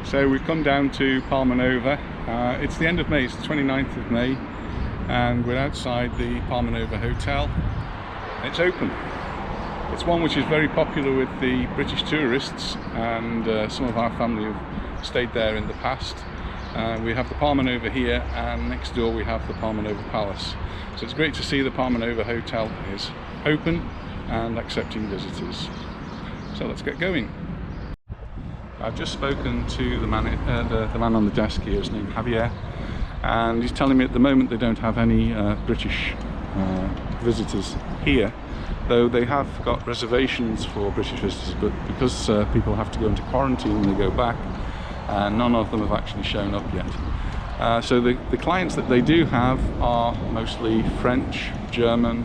So we've come down to Palmanova. It's the end of May, it's the 29th of May, and we're outside the Palmanova Hotel. It's open. It's one which is very popular with the British tourists, and some of our family have stayed there in the past. We have the Palmanova here, and next door we have the Palmanova Palace. So it's great to see the Palmanova Hotel is open and accepting visitors. So let's get going. I've just spoken to the man on the desk here. His name is Javier, and he's telling me at the moment they don't have any British visitors here, though they have got reservations for British visitors, but because people have to go into quarantine when they go back, none of them have actually shown up yet. So the clients that they do have are mostly French, German,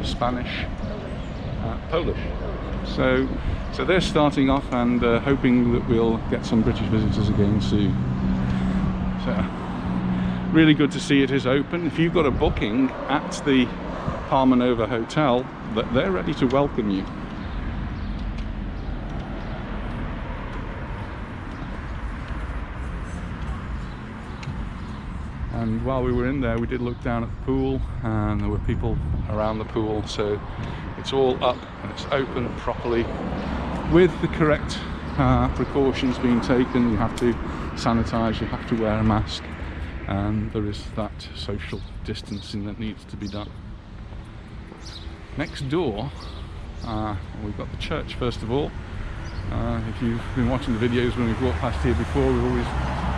Spanish, Polish. So they're starting off and hoping that we'll get some British visitors again soon. So really good to see it is open. If you've got a booking at the Palmanova Hotel, that they're ready to welcome you. And while we were in there, we did look down at the pool, and there were people around the pool, so it's all up and it's open properly with the correct precautions being taken. You have to sanitize, you have to wear a mask, and there is that social distancing that needs to be done. Next door, we've got the church first of all. If you've been watching the videos when we've walked past here before, we've always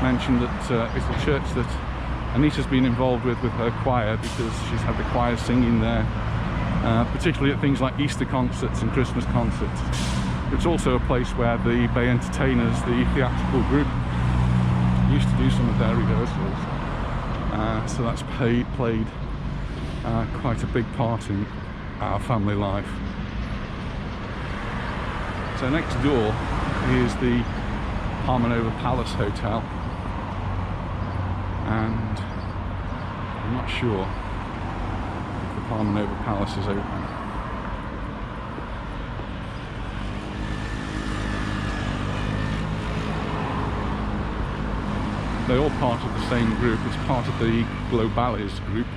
mentioned that it's the church that Anita's been involved with her choir, because she's had the choir singing there, particularly at things like Easter concerts and Christmas concerts. It's also a place where the Bay Entertainers, the theatrical group, used to do some of their rehearsals. So that's played quite a big part in our family life. So next door is the Palmanova Palace Hotel, and I'm not sure if the Palmanova Palace is open. They're all part of the same group. It's part of the Globales group,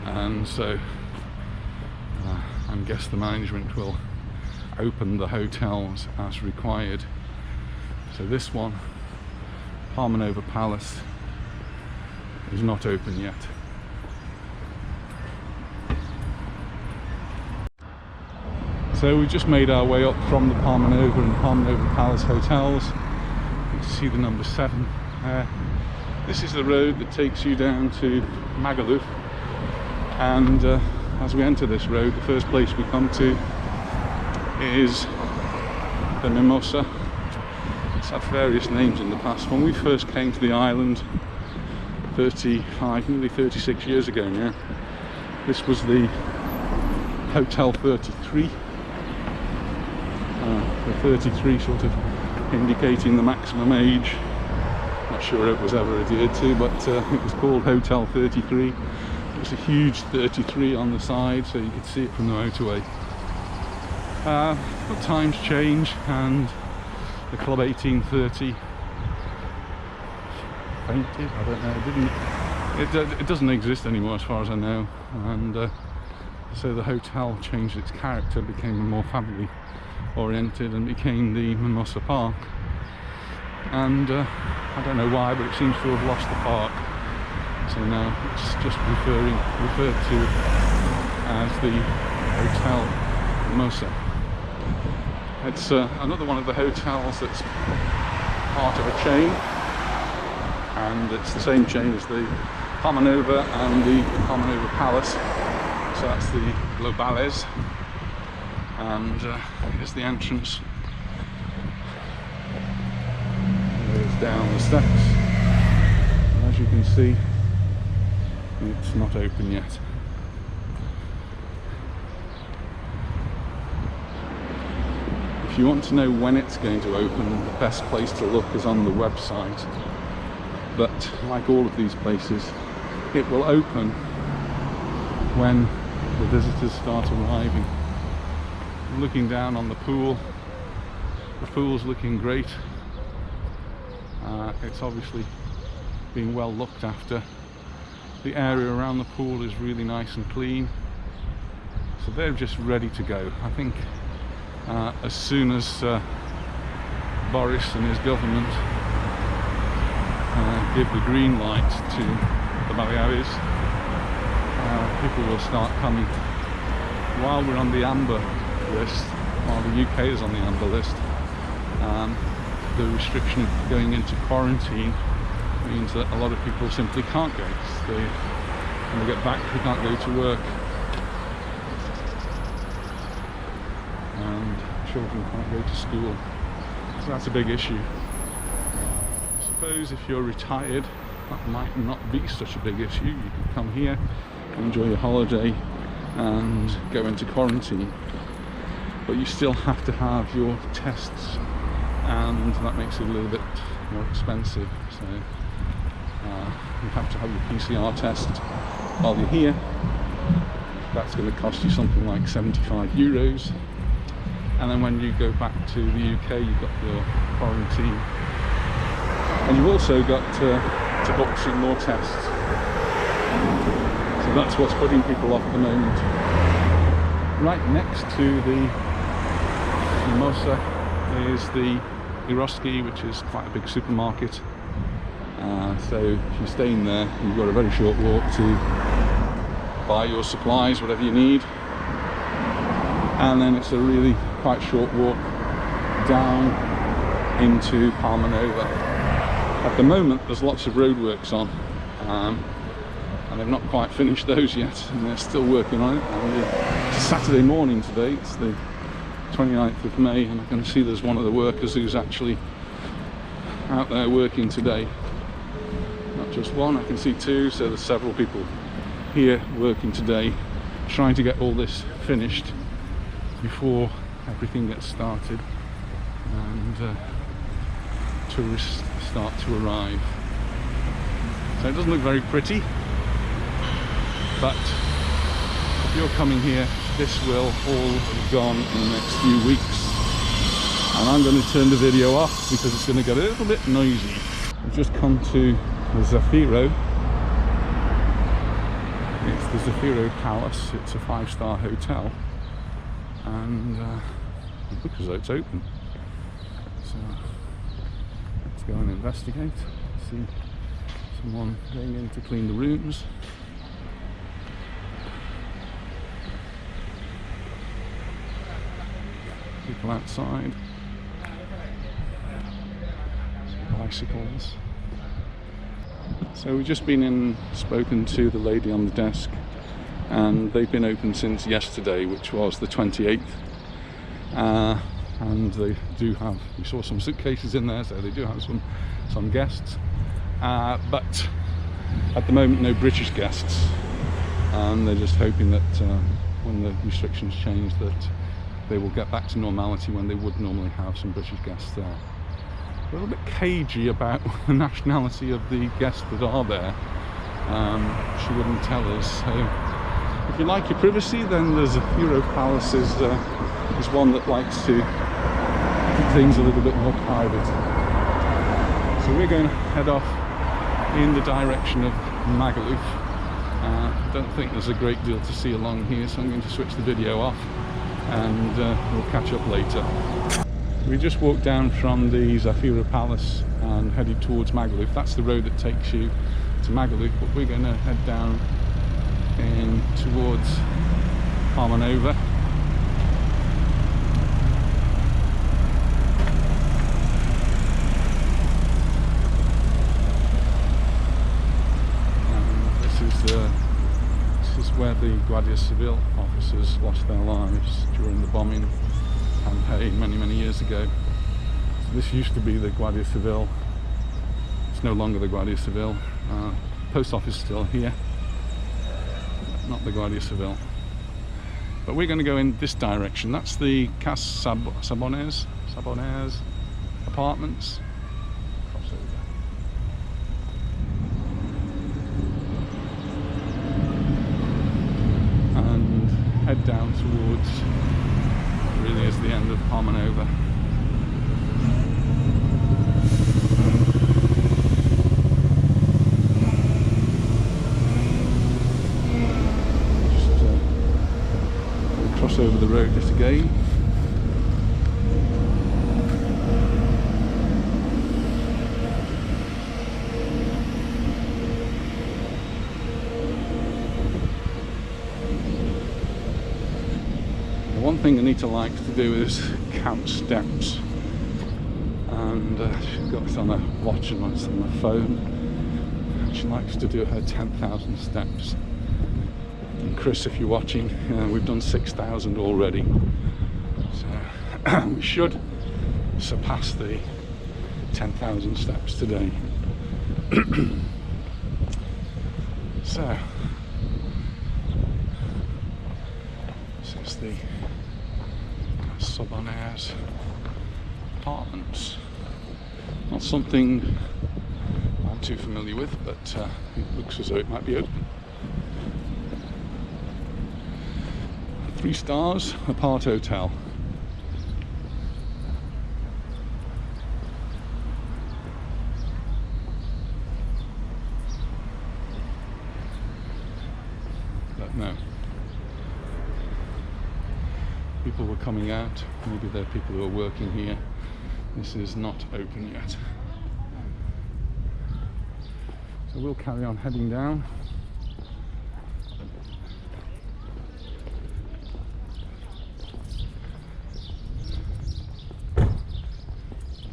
and so I guess the management will open the hotels as required. So this one, Palmanova Palace, is not open yet. So we just made our way up from the Palmanova and Palmanova Palace hotels. You can see the number 7 there. This is the road that takes you down to Magaluf, and as we enter this road, the first place we come to is the Mimosa. It's had various names in the past. When we first came to the island 35, nearly 36 years ago now, this was the Hotel 33. The 33 sort of indicating the maximum age. Not sure it was ever adhered to, but it was called Hotel 33. It was a huge 33 on the side, so you could see it from the motorway. But times change, and the Club 1830 fainted. I don't know. It doesn't exist anymore, as far as I know. And so the hotel changed its character, became more family oriented, and became the Mimosa Park. And I don't know why, but it seems to have lost the park. So now it's just referred to as the Hotel Mimosa. It's another one of the hotels that's part of a chain, and it's the same chain as the Palmanova and the Palmanova Palace. So that's the Globales, and here's the entrance. There's down the steps, and as you can see, it's not open yet. If you want to know when it's going to open, the best place to look is on the website. But like all of these places, it will open when the visitors start arriving. I'm looking down on the pool. The pool's looking great. It's obviously being well looked after. The area around the pool is really nice and clean, so they're just ready to go. I think as soon as Boris and his government give the green light to the Baleares, people will start coming. While we're on the amber list, while the UK is on the amber list, the restriction of going into quarantine means that a lot of people simply can't go. When they get back, they can't go to work, and children can't go to school. So that's a big issue. I suppose if you're retired, that might not be such a big issue. You can come here, enjoy your holiday, and go into quarantine. But you still have to have your tests, and that makes it a little bit more expensive. So you have to have your PCR test while you're here. That's going to cost you something like €75. And then when you go back to the UK, you've got your quarantine, and you've also got to book some more tests. So that's what's putting people off at the moment. Right next to the Mimosa is the Eroski, which is quite a big supermarket. So if you're staying there, you've got a very short walk to buy your supplies, whatever you need. And then it's a really quite short walk down into Palmanova. At the moment there's lots of roadworks on, and they've not quite finished those yet, and they're still working on it. And it's Saturday morning today, it's the 29th of May, and I can see there's one of the workers who's actually out there working today. Not just one, I can see two, so there's several people here working today, trying to get all this finished before everything gets started and tourists start to arrive. So it doesn't look very pretty, but if you're coming here, this will all be gone in the next few weeks. And I'm going to turn the video off because it's going to get a little bit noisy. We've just come to the Zafirio. It's the Zafirio Palace. It's a 5-star hotel, and it looks as though it's open. So let's go and investigate. See someone going in to clean the rooms. People outside. Bicycles. So we've just been in, spoken to the lady on the desk, and they've been open since yesterday, which was the 28th. And they do have, we saw some suitcases in there, so they do have some guests. But at the moment, no British guests. And they're just hoping that when the restrictions change, that they will get back to normality when they would normally have some British guests there. A little bit cagey about the nationality of the guests that are there. She wouldn't tell us. So if you like your privacy, then the Zafirio Palace is one that likes to keep things a little bit more private. So we're going to head off in the direction of Magaluf. I don't think there's a great deal to see along here, so I'm going to switch the video off, and we'll catch up later. We just walked down from the Zafirio Palace and headed towards Magaluf. That's the road that takes you to Magaluf, but we're going to head down in towards Palmanova. And this is where the Guardia Civil officers lost their lives during the bombing campaign many years ago. So this used to be the Guardia Civil. It's no longer the Guardia Civil. Post office is still here, not the Guardia Civil. But we're going to go in this direction. That's the Casa Sabones apartments. Cross over. And head down towards, really is the end of Palmanova. thing Anita likes to do is count steps, and she's got it on her watch and it's on her phone. She likes to do her 10,000 steps. And Chris, if you're watching, we've done 6,000 already, so we should surpass the 10,000 steps today. So this is the Subonair's apartments. Not something I'm too familiar with, but it looks as though it might be open. 3 stars, apart hotel. But no. People were coming out, maybe they're people who are working here. This is not open yet. So we'll carry on heading down.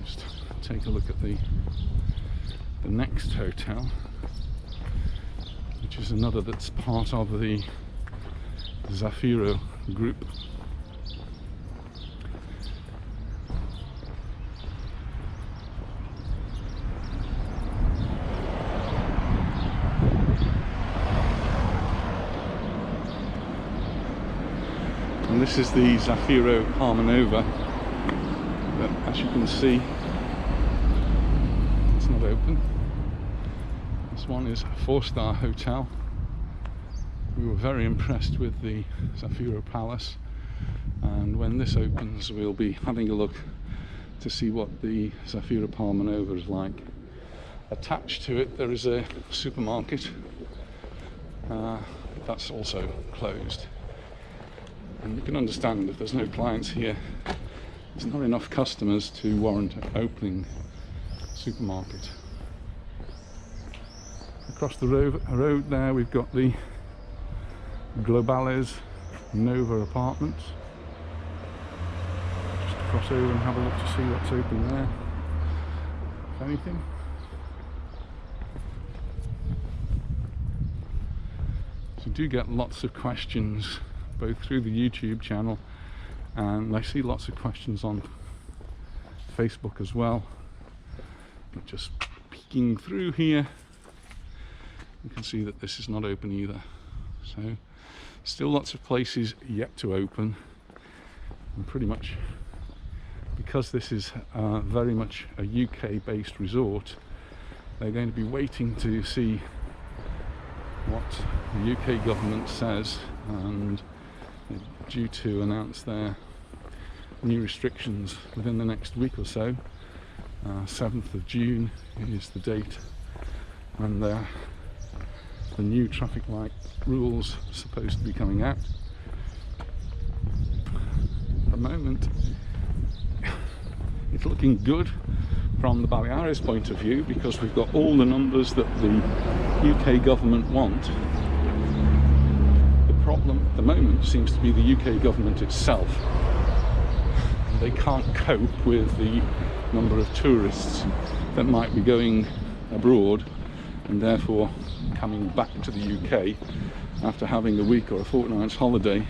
Just take a look at the next hotel, which is another that's part of the Zafirio group. And this is the Zafirio Palmanova, but as you can see, it's not open. This one is a 4-star hotel. We were very impressed with the Zafirio Palace, and when this opens we'll be having a look to see what the Zafirio Palmanova is like. Attached to it there is a supermarket, that's also closed. And you can understand if there's no clients here, there's not enough customers to warrant opening a supermarket. Across the road there we've got the Globales Palmanova apartments. Just cross over and have a look to see what's open there, if anything. So we do get lots of questions both through the YouTube channel, and I see lots of questions on Facebook as well. But just peeking through here, you can see that this is not open either. So still lots of places yet to open, and pretty much because this is very much a UK based resort, they're going to be waiting to see what the UK government says, and they're due to announce their new restrictions within the next week or so. 7th of June is the date when the new traffic light rules are supposed to be coming out. At the moment it's looking good from the Baleares point of view, because we've got all the numbers that the UK government want. Problem at the moment seems to be the UK government itself. They can't cope with the number of tourists that might be going abroad and therefore coming back to the UK after having a week or a fortnight's holiday.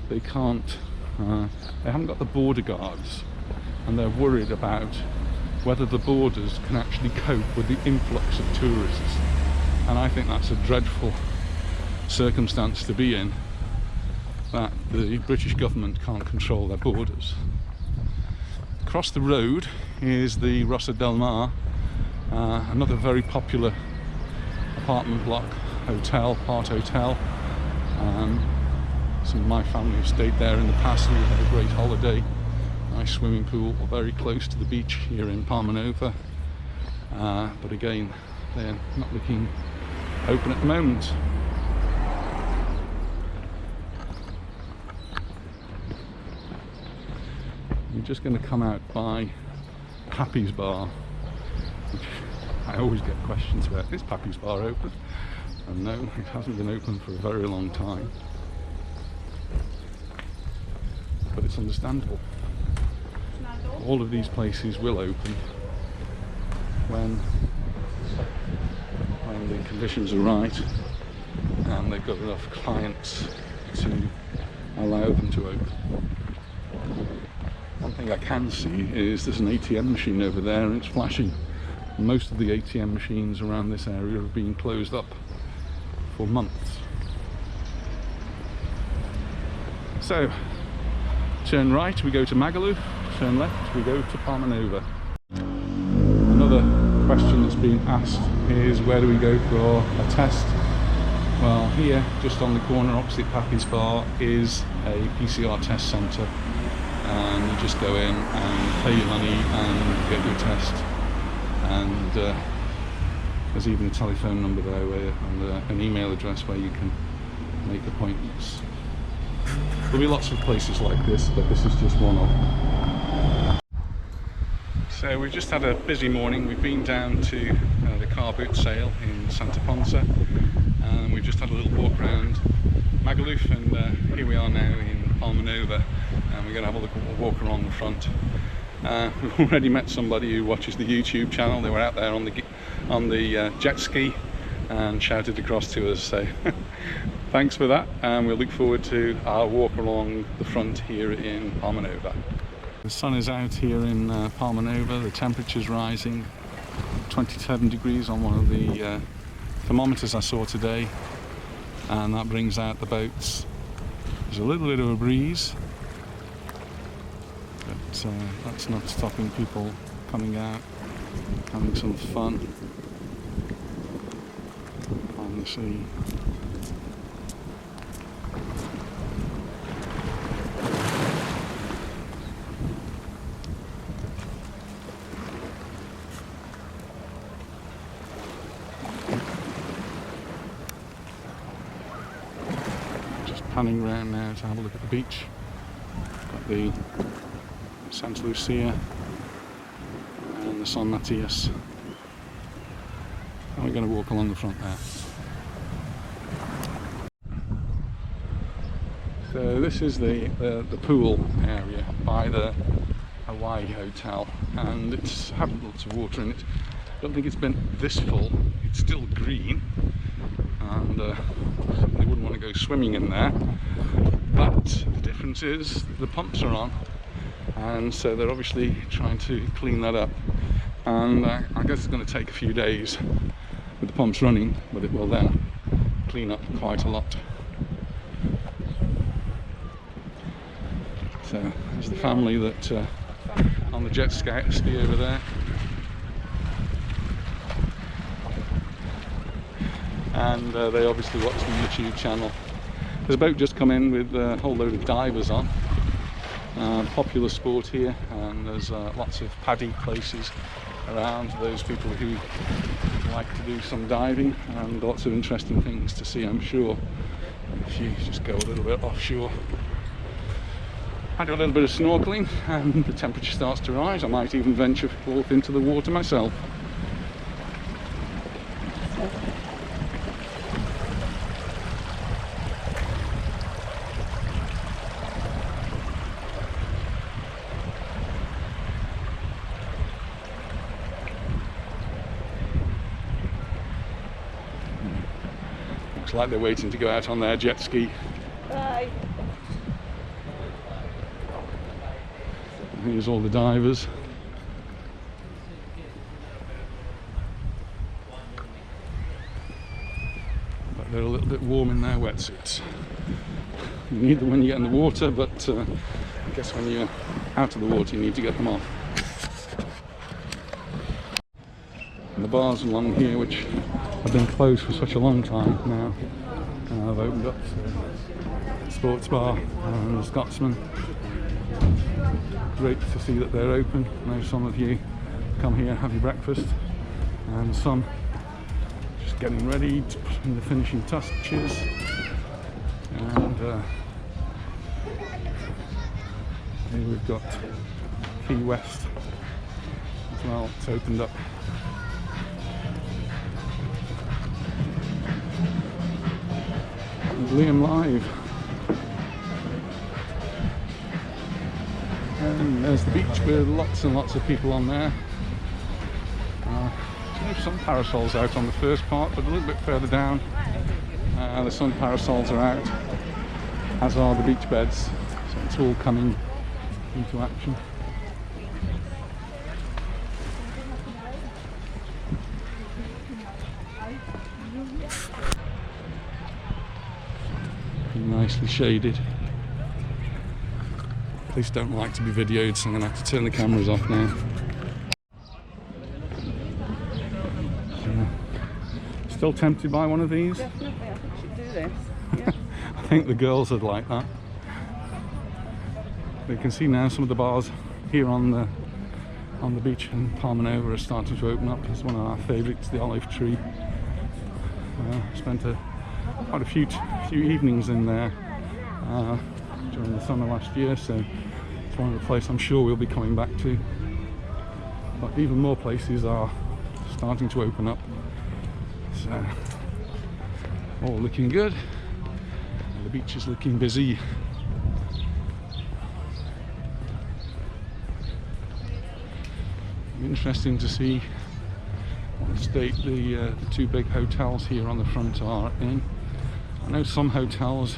They can't, they haven't got the border guards, and they're worried about whether the borders can actually cope with the influx of tourists. And I think that's a dreadful circumstance to be in, that the British government can't control their borders. Across the road is the Rossa Del Mar, another very popular apartment block hotel, part hotel. Some of my family have stayed there in the past and we had a great holiday. Nice swimming pool, very close to the beach here in Palmanova, but again they're not looking open at the moment. We're just going to come out by Papi's bar, which I always get questions about. Is Papi's bar open? And no, it hasn't been open for a very long time. that's understandable. All of these places will open when the conditions are right and they've got enough clients to allow them to open. One thing I can see is there's an ATM machine over there and it's flashing. Most of the ATM machines around this area have been closed up for months. So, turn right, we go to Magaluf, turn left, we go to Palmanova. Another question that's been asked is, where do we go for a test? Well, here, just on the corner opposite Papi's bar, is a PCR test centre, and you just go in and pay your money and get your test. And there's even a telephone number there and an email address where you can make appointments. There'll be lots of places like this, but this is just one of them. So we've just had a busy morning. We've been down to the car boot sale in Santa Ponsa, and we've just had a little walk around Magaluf, and here we are now in Palmanova, and we're going to have a walk along the front. We've already met somebody who watches the YouTube channel. They were out there on the jet ski and shouted across to us, so thanks for that, and we'll look forward to our walk along the front here in Palmanova. The sun is out here in Palmanova, the temperature's rising, 27 degrees on one of the thermometers I saw today, and that brings out the boats. There's a little bit of a breeze, but that's not stopping people coming out, having some fun on the sea. Panning round now to have a look at the beach. Got the Santa Lucia and the San Mateos, and we're going to walk along the front there. So this is the pool area by the Hawaii Hotel, and it's had lots of water in it. I don't think it's been this full. It's still green, and they wouldn't want to go swimming in there, but the difference is the pumps are on, and so they're obviously trying to clean that up, and I guess it's going to take a few days with the pumps running, but it will then clean up quite a lot. So there's the family that on the jet ski over there. And they obviously watch the YouTube channel. There's a boat just come in with a whole load of divers on. Popular sport here, and there's lots of paddy places around for those people who like to do some diving, and lots of interesting things to see, I'm sure, if you just go a little bit offshore. I do a little bit of snorkeling, and the temperature starts to rise. I might even venture forth into the water myself. Looks like they're waiting to go out on their jet ski. Bye. Here's all the divers. But they're a little bit warm in their wetsuits. You need them when you get in the water, but I guess when you're out of the water you need to get them off. And the bars along here, which have been closed for such a long time now, I've opened up. Sports bar and the Scotsman. Great to see that they're open. I know some of you come here and have your breakfast, and some just getting ready to put in the finishing touches. And here we've got Key West as well. It's opened up. And Liam Live. And there's the beach with lots and lots of people on there. There's some parasols out on the first part, but a little bit further down the sun parasols are out, as are the beach beds, so it's all coming into action. Nicely shaded. Police don't like to be videoed, so I'm going to have to turn the cameras off now. Still tempted by one of these? Definitely, I think we should do this. Yeah. I think the girls would like that. You can see now some of the bars here on the beach in Palmanova are starting to open up. It's one of our favourites, the Olive Tree. Spent quite a few evenings in there during the summer last year, so it's one of the places I'm sure we'll be coming back to. But even more places are starting to open up. So, all looking good. The beach is looking busy. Interesting to see what state the two big hotels here on the front are in. I know some hotels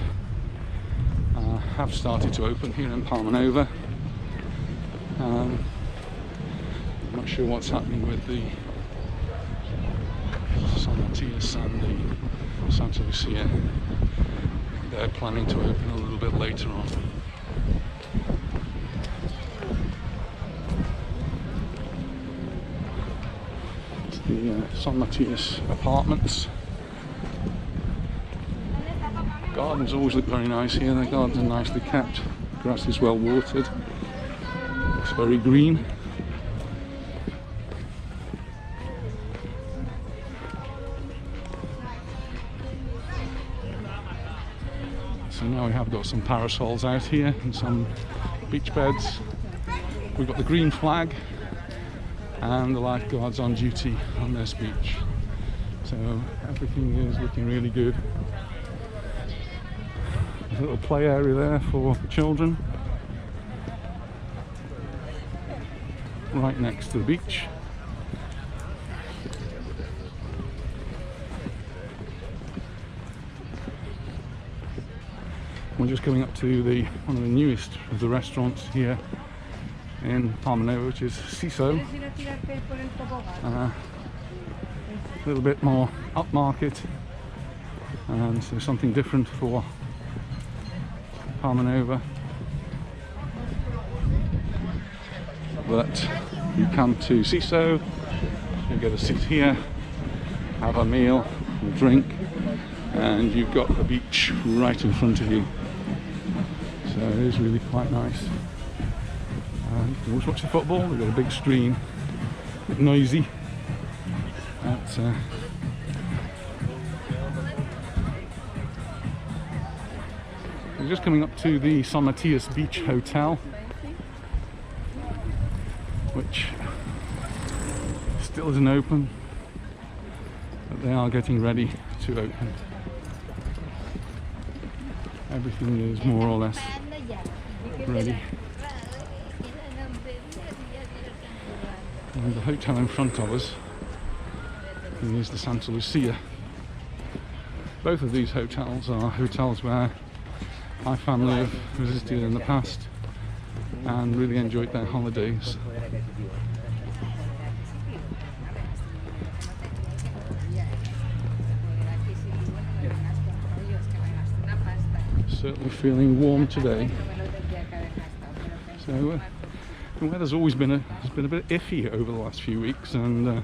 have started to open here in Palmanova. I'm not sure what's happening with the Mateos and the Santa Lucia. They're planning to open a little bit later on. It's the San Mateos apartments. Gardens always look very nice here. The gardens are nicely kept. The grass is well watered. Looks very green. So now we have got some parasols out here and some beach beds. We've got the green flag and the lifeguards on duty on this beach. So everything is looking really good. There's a little play area there for the children. Right next to the beach. We're just coming up to one of the newest of the restaurants here in Palmanova, which is Ciso. A little bit more upmarket, and so something different for Palmanova. But you come to Ciso, you get a seat here, have a meal, a drink, and you've got the beach right in front of you. So it is really quite nice. You can always watch the football. We've got a big screen, a bit noisy. But, we're just coming up to the San Mateos Beach Hotel, which still isn't open, but they are getting ready to open. Everything is more or less ready. And the hotel in front of us is the Santa Lucia. Both of these hotels are hotels where my family have visited in the past and really enjoyed their holidays. Certainly feeling warm today. So the weather's always been a bit iffy over the last few weeks, and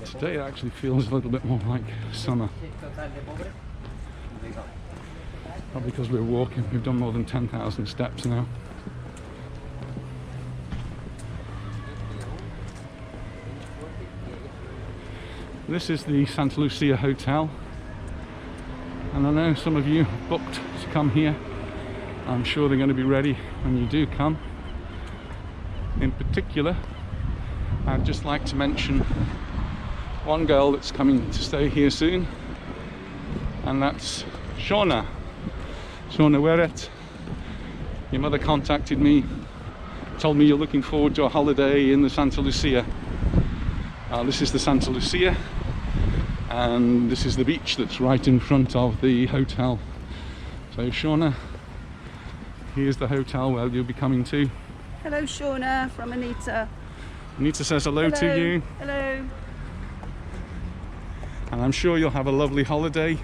today it actually feels a little bit more like summer. Probably because we're walking. We've done more than 10,000 steps now. This is the Santa Lucia Hotel, and I know some of you have booked to come here. I'm sure they're going to be ready when you do come. In particular, I'd just like to mention one girl that's coming to stay here soon, and that's Shauna. Shauna Weret. Your mother contacted me told me you're looking forward to a holiday in the Santa Lucia. This is the Santa Lucia, and this is the beach that's right in front of the hotel. So Shauna, here's the hotel where you'll be coming to. Hello, Shauna from Anita. Anita says hello to you. Hello. And I'm sure you'll have a lovely holiday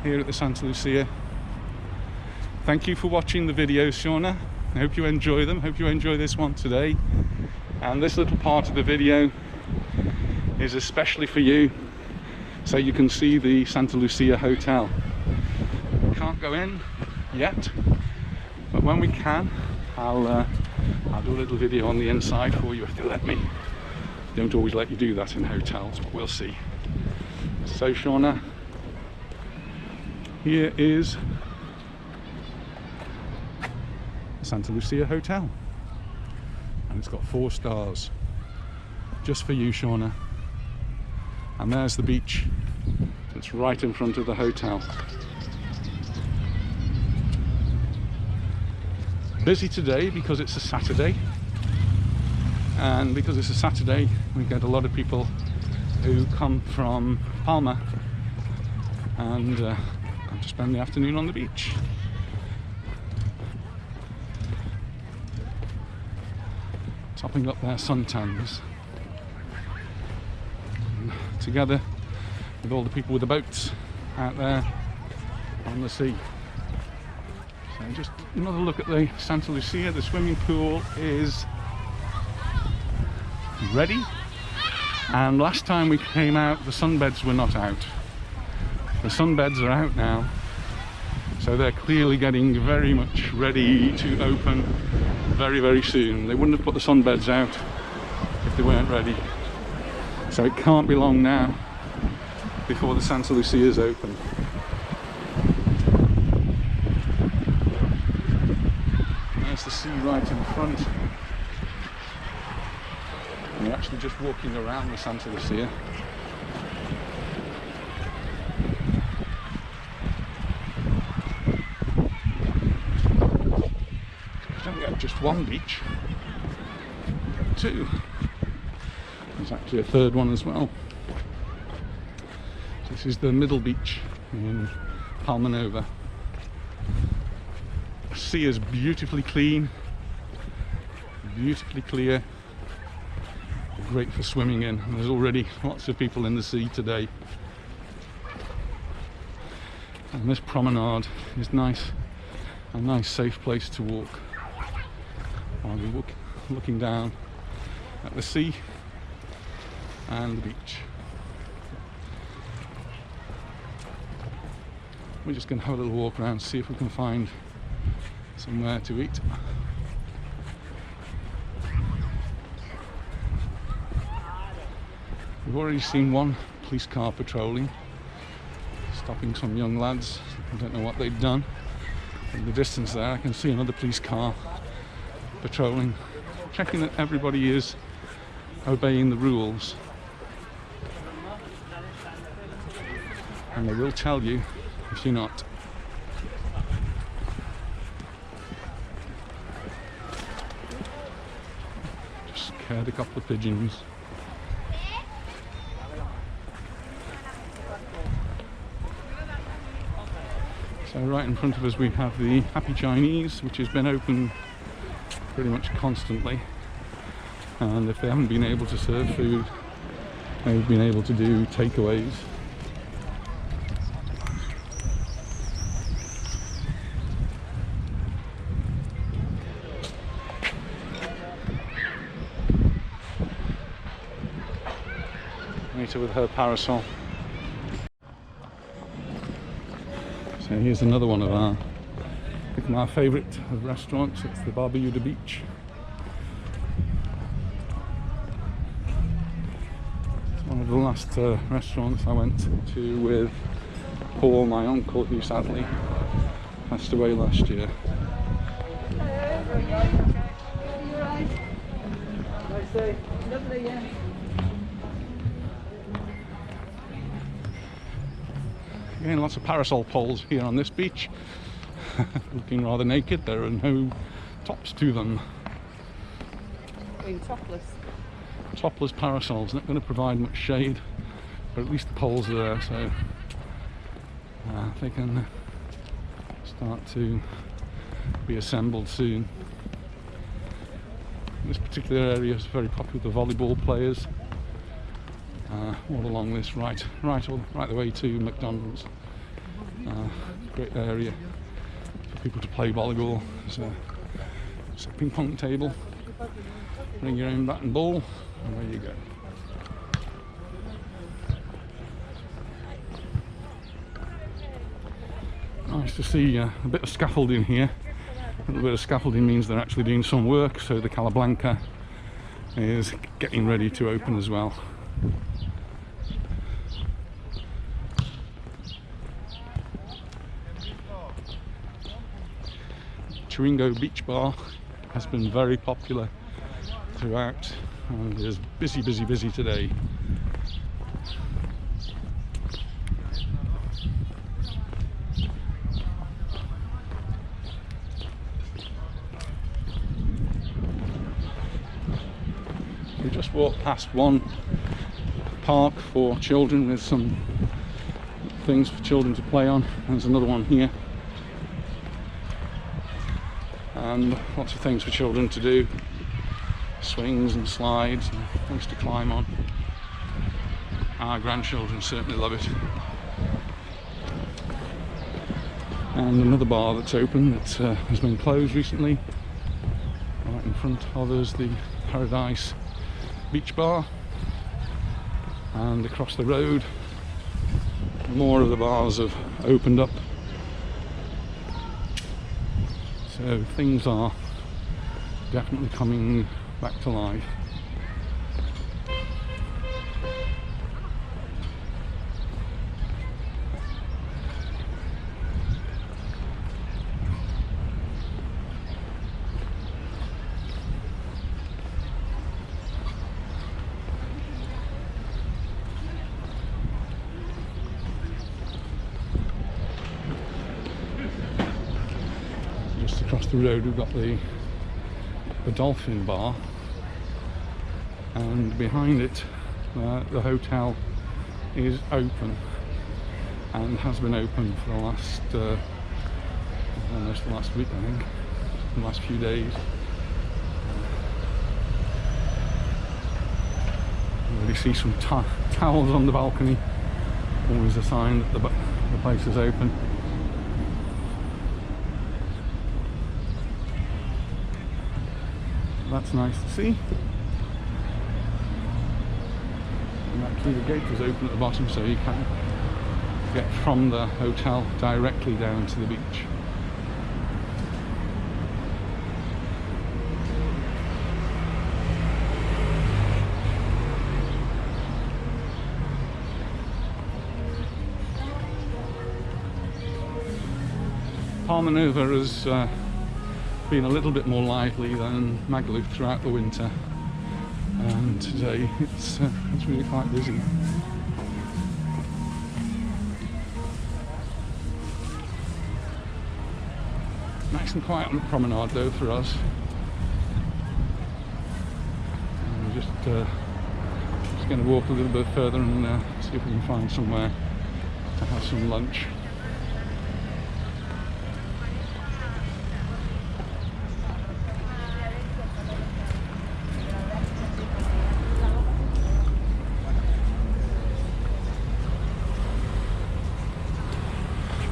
here at the Santa Lucia. Thank you for watching the videos, Shauna. I hope you enjoy them. Hope you enjoy this one today. And this little part of the video is especially for you, so you can see the Santa Lucia Hotel. We can't go in yet, but when we can, I'll do a little video on the inside for you if they let me. Don't always let you do that in hotels, but we'll see. So Shauna, here is the Santa Lucia Hotel, and it's got 4 stars just for you, Shauna. And there's the beach that's right in front of the hotel. Busy today because it's a Saturday, and because it's a Saturday we get a lot of people who come from Palma and come to spend the afternoon on the beach. Topping up their suntans together with all the people with the boats out there on the sea. So just another look at the Santa Lucia. The swimming pool is ready, and last time we came out the sunbeds were not out. The sunbeds are out now, so they're clearly getting very much ready to open very, very soon. They wouldn't have put the sunbeds out if they weren't ready. So it can't be long now before the Santa Lucia is open. There's the sea right in front. And we're actually just walking around the Santa Lucia. We don't get just one beach, 2. There's actually a 3rd one as well. This is the middle beach in Palmanova. The sea is beautifully clean, beautifully clear, great for swimming in. And there's already lots of people in the sea today. And this promenade is nice, a nice safe place to walk while we walk, looking down at the sea and the beach. We're just going to have a little walk around, see if we can find somewhere to eat. We've already seen one police car patrolling, stopping some young lads. I don't know what they've done. In the distance there I can see another police car patrolling, checking that everybody is obeying the rules. And they will tell you if you're not. Just scared a couple of pigeons. So right in front of us we have the Happy Chinese, which has been open pretty much constantly, and if they haven't been able to serve food, they've been able to do takeaways. Anita with her parasol. So here's another one of our favourite restaurants. It's the Barbados Beach. It's one of the last restaurants I went to with Paul, my uncle, who sadly passed away last year. Lovely, yeah. Again, lots of parasol poles here on this beach. looking rather naked. There are no tops to them. Being topless. Topless parasols, not going to provide much shade, but at least the poles are there, so they can start to be assembled soon. This particular area is very popular with the volleyball players. All along this, right the way to McDonald's. Great area for people to play volleyball. There's a ping pong table. Bring your own bat and ball, and there you go. Nice to see a bit of scaffolding here. A little bit of scaffolding means they're actually doing some work, so the Calablanca is getting ready to open as well. Chiringo Beach Bar has been very popular throughout and is busy today. We just walked past one park for children with some things for children to play on. There's another one here. And lots of things for children to do, swings and slides and things to climb on. Our grandchildren certainly love it. And another bar that's open that has been closed recently. Right in front of us, the Paradise Beach Bar, and across the road more of the bars have opened up. So things are definitely coming back to life. Across the road we've got the Dolphin Bar, and behind it the hotel is open and has been open for the last almost the last week, I think, the last few days. You already see some towels on the balcony, always a sign that the place is open. That's nice to see. And actually the gate is open at the bottom, so you can get from the hotel directly down to the beach. Palmanova has been a little bit more lively than Magaluf throughout the winter, and today it's really quite busy. Nice and quiet on the promenade though for us. And we're just going to walk a little bit further and see if we can find somewhere to have some lunch.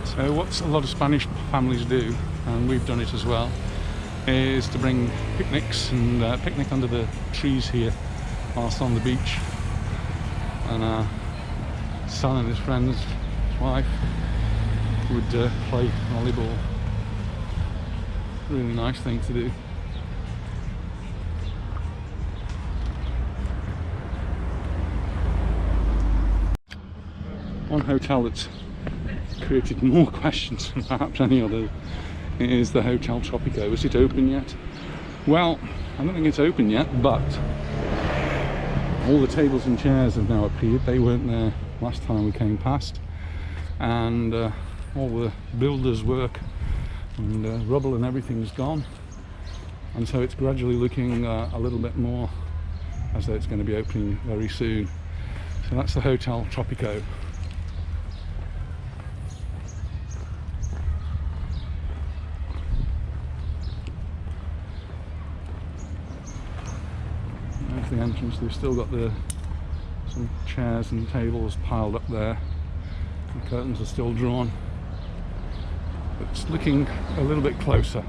So what a lot of Spanish families do, and we've done it as well, is to bring picnics and picnic under the trees here whilst on the beach. And our son and his friend's wife would play volleyball. Really nice thing to do. One hotel that's created more questions than perhaps any other is the Hotel Tropico. Is it open yet? Well, I don't think it's open yet, but all the tables and chairs have now appeared. They weren't there last time we came past, and all the builders' work and rubble and everything's gone, and so it's gradually looking a little bit more as though it's going to be opening very soon. So that's the Hotel Tropico. There's the entrance. They've still got some chairs and tables piled up there. The curtains are still drawn. It's looking a little bit closer.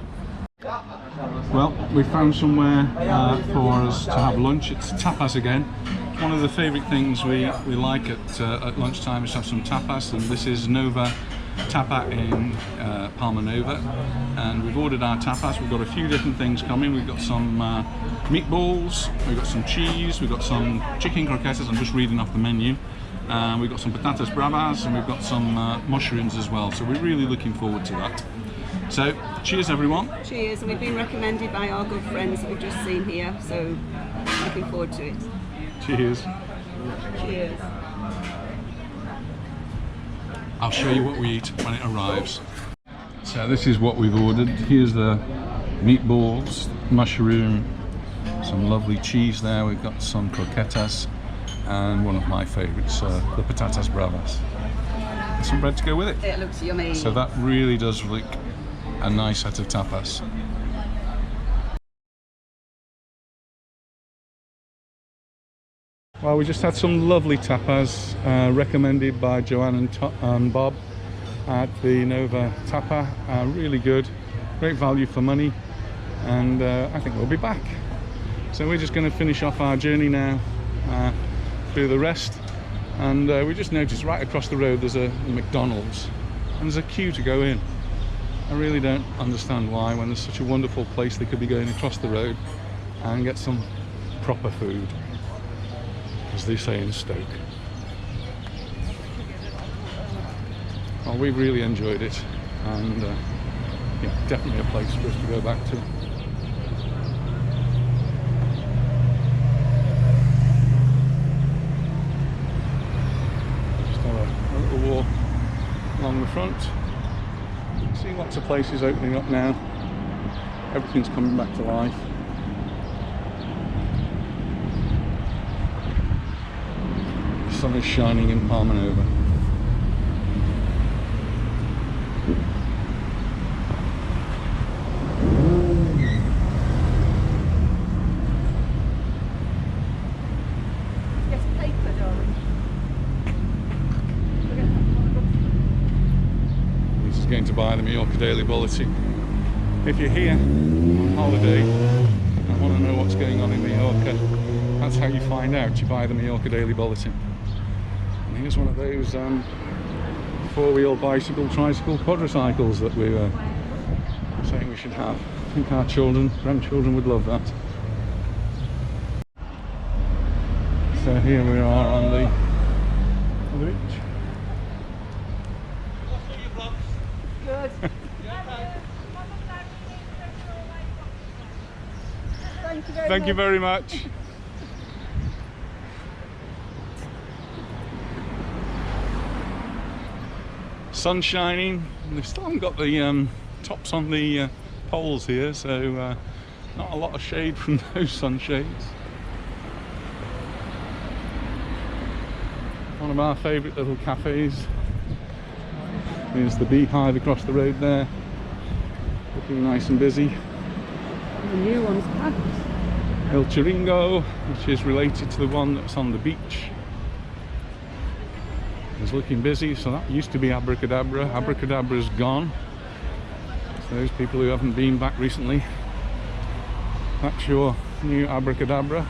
Well, we found somewhere for us to have lunch. It's tapas again. One of the favourite things we like at lunchtime is to have some tapas, and this is Nova Tapa in Palmanova, and we've ordered our tapas. We've got a few different things coming. We've got some meatballs, we've got some cheese, we've got some chicken croquettes. I'm just reading off the menu. We've got some patatas bravas, and we've got some mushrooms as well, so we're really looking forward to that. So cheers everyone. Cheers, and we've been recommended by our good friends that we've just seen here, so looking forward to it. Cheers. Cheers. I'll show you what we eat when it arrives. So this is what we've ordered. Here's the meatballs, mushroom, some lovely cheese there. We've got some croquetas, and one of my favourites, the patatas bravas. Some bread to go with it. It looks yummy. So that really does look a nice set of tapas. Well, we just had some lovely tapas recommended by Joanne and Bob at the Nova Tapa. Really good, great value for money, and I think we'll be back. So we're just going to finish off our journey now through the rest, and we just noticed right across the road there's a McDonald's, and there's a queue to go in. I really don't understand why, when there's such a wonderful place they could be going across the road and get some proper food, as they say in Stoke. Well, we've really enjoyed it, and yeah, definitely a place for us to go back to. Just have a little walk along the front. See lots of places opening up now. Everything's coming back to life. The sun is shining in Palmanova. Going to buy the Mallorca Daily Bulletin. If you're here on holiday and want to know what's going on in Mallorca, that's how you find out. You buy the Mallorca Daily Bulletin. And here's one of those four-wheel bicycle, tricycle, quadricycles that we were saying we should have. I think our grandchildren would love that. So here we are on the beach. Good. Thank you very much. Sun shining. They still haven't got the tops on the poles here, so not a lot of shade from those sunshades. One of our favourite little cafes is the Beehive across the road there, looking nice and busy. The new one's packed. El Chiringo, which is related to the one that's on the beach, is looking busy. So that used to be Abracadabra. Abracadabra's gone. So those people who haven't been back recently, that's your new Abracadabra.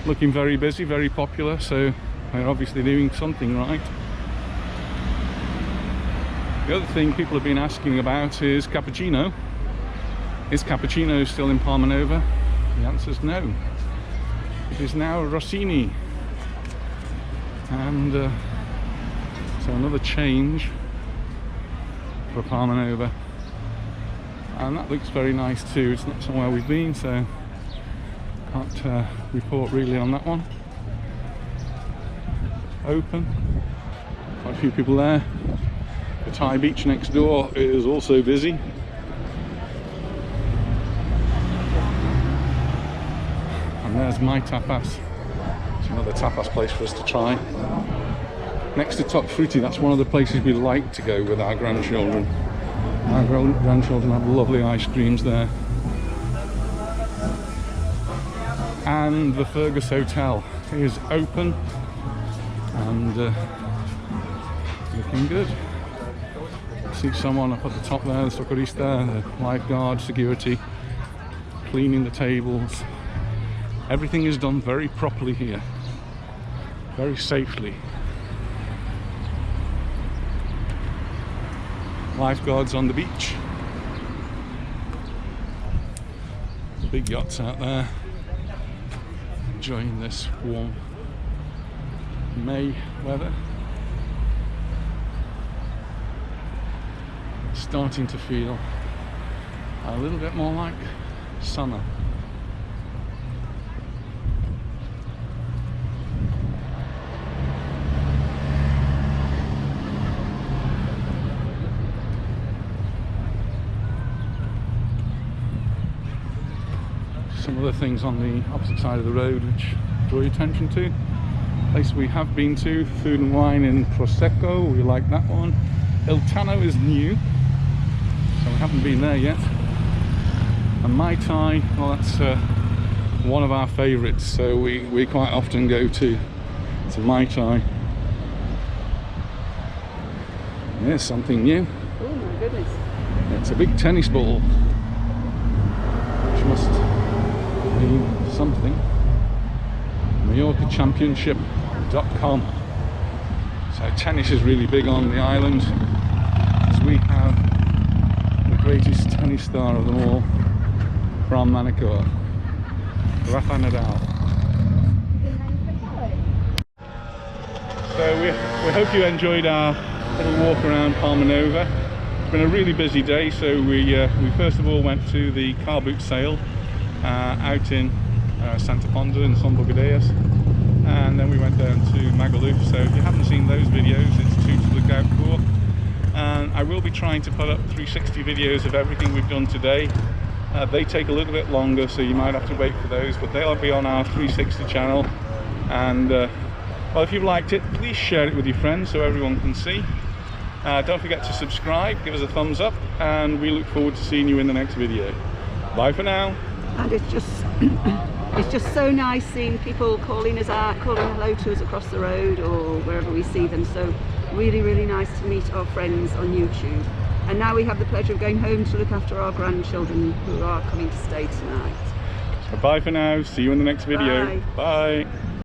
Looking very busy, very popular, so they're obviously doing something right. The other thing people have been asking about is cappuccino. Is cappuccino still in Palmanova? The answer is no. It is now Rossini. And so another change for Palmanova. And that looks very nice too. It's not somewhere we've been, so can't report really on that one. Open. Quite a few people there. The Thai beach next door is also busy. And there's My Tapas. It's another tapas place for us to try. Next to Top Frutti, that's one of the places we like to go with our grandchildren. Our grandchildren have lovely ice creams there. And the Fergus Hotel is open and looking good. See someone up at the top there, the socorrista, the lifeguard, security, cleaning the tables. Everything is done very properly here, very safely. Lifeguards on the beach. Big yachts out there, enjoying this warm May weather. Starting to feel a little bit more like summer. Some other things on the opposite side of the road which draw your attention to. Place we have been to, Food and Wine in Prosecco, we like that one. Il Tano is new, so we haven't been there yet. And Mai Tai, well, that's one of our favourites, so we quite often go to Mai Tai. Here's something new. Oh my goodness. It's a big tennis ball, which must mean something. Mallorca Championship.com. So tennis is really big on the island, as we have the greatest tennis star of them all from Monaco, Rafa Nadal. So we hope you enjoyed our little walk around Palmanova. It's been a really busy day, so we first of all went to the car boot sale out in Santa Ponsa in Son Bogadeas, and then we went down to Magaluf. So if you haven't seen those videos, it's two to look out for. And I will be trying to put up 360 videos of everything we've done today. They take a little bit longer, so you might have to wait for those, but they'll be on our 360 channel. And well, if you've liked it, please share it with your friends so everyone can see. Don't forget to subscribe, give us a thumbs up, and we look forward to seeing you in the next video. Bye for now. And it's just so nice seeing people calling us out, calling hello to us across the road or wherever we see them. So really, really nice to meet our friends on YouTube. And now we have the pleasure of going home to look after our grandchildren who are coming to stay tonight. So bye for now. See you in the next video. Bye. Bye.